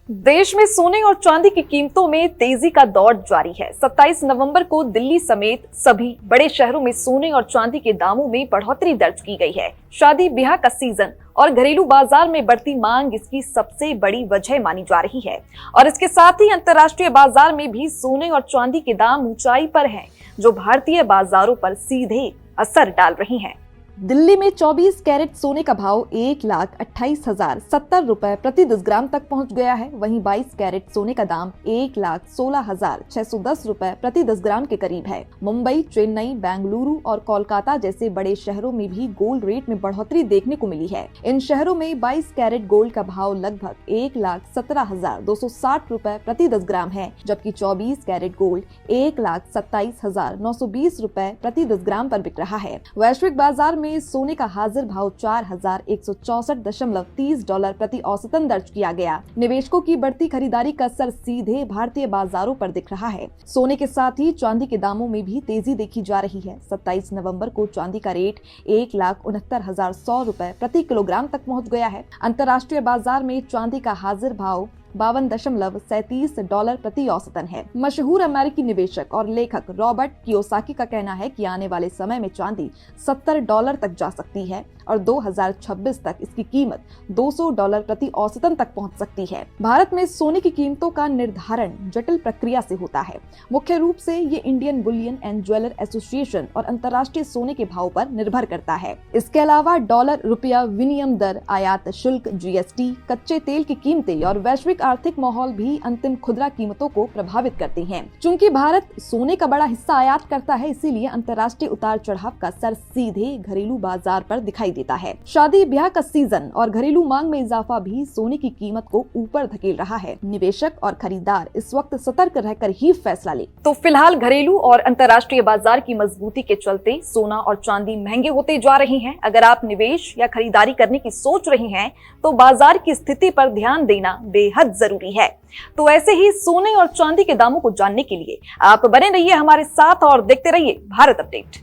देश में सोने और चांदी की कीमतों में तेजी का दौर जारी है। 27 नवंबर को दिल्ली समेत सभी बड़े शहरों में सोने और चांदी के दामों में बढ़ोतरी दर्ज की गई है। शादी ब्याह का सीजन और घरेलू बाजार में बढ़ती मांग इसकी सबसे बड़ी वजह मानी जा रही है और इसके साथ ही अंतर्राष्ट्रीय बाजार में भी सोने और चांदी के दाम ऊंचाई पर हैं, जो भारतीय बाजारों पर सीधे असर डाल रही हैं। दिल्ली में 24 कैरेट सोने का भाव 1,28,070 प्रति 10 ग्राम तक पहुंच गया है। वहीं 22 कैरेट सोने का दाम 1,16,610 प्रति 10 ग्राम के करीब है। मुंबई, चेन्नई, बेंगलुरु और कोलकाता जैसे बड़े शहरों में भी गोल्ड रेट में बढ़ोतरी देखने को मिली है। इन शहरों में 22 कैरेट गोल्ड का भाव लगभग 1,17,260 प्रति 10 ग्राम है, जबकि 24 कैरेट गोल्ड 1,27,920 प्रति 10 ग्राम पर बिक रहा है। वैश्विक बाजार में सोने का हाजिर भाव $4,164.30 प्रति औसतन दर्ज किया गया। निवेशकों की बढ़ती खरीदारी का असर सीधे भारतीय बाजारों पर दिख रहा है। सोने के साथ ही चांदी के दामों में भी तेजी देखी जा रही है। 27 नवंबर को चांदी का रेट 1,69,100 प्रति किलोग्राम तक पहुंच गया है। अंतर्राष्ट्रीय बाजार में चांदी का हाजिर भाव $52.37 प्रति औसतन है। मशहूर अमेरिकी निवेशक और लेखक रॉबर्ट कियोसाकी का कहना है कि आने वाले समय में चांदी $70 तक जा सकती है और 2026 तक इसकी कीमत $200 प्रति औसतन तक पहुंच सकती है। भारत में सोने की कीमतों का निर्धारण जटिल प्रक्रिया से होता है। मुख्य रूप से ये Indian Boolean and jeweller association और अंतर्राष्ट्रीय सोने के भाव पर निर्भर करता है। इसके अलावा डॉलर रुपया विनिमय दर, आयात शुल्क, जीएसटी, कच्चे तेल की कीमतें और वैश्विक आर्थिक माहौल भी अंतिम खुदरा कीमतों को प्रभावित करते हैं। चूंकि भारत सोने का बड़ा हिस्सा आयात करता है, इसीलिए अंतर्राष्ट्रीय उतार चढ़ाव का असर सीधे घरेलू बाजार पर दिखाई देता है। शादी ब्याह का सीजन और घरेलू मांग में इजाफा भी सोने की कीमत को ऊपर धकेल रहा है। निवेशक और खरीदार इस वक्त सतर्क रहकर ही फैसला ले। तो फिलहाल घरेलू और अंतर्राष्ट्रीय बाजार की मजबूती के चलते सोना और चांदी महंगे होते जा रहे हैं। अगर आप निवेश या खरीदारी करने की सोच रहे हैं तो बाजार की स्थिति पर ध्यान देना बेहद जरूरी है। तो ऐसे ही सोने और चांदी के दामों को जानने के लिए आप बने रहिए हमारे साथ और देखते रहिए भारत अपडेट।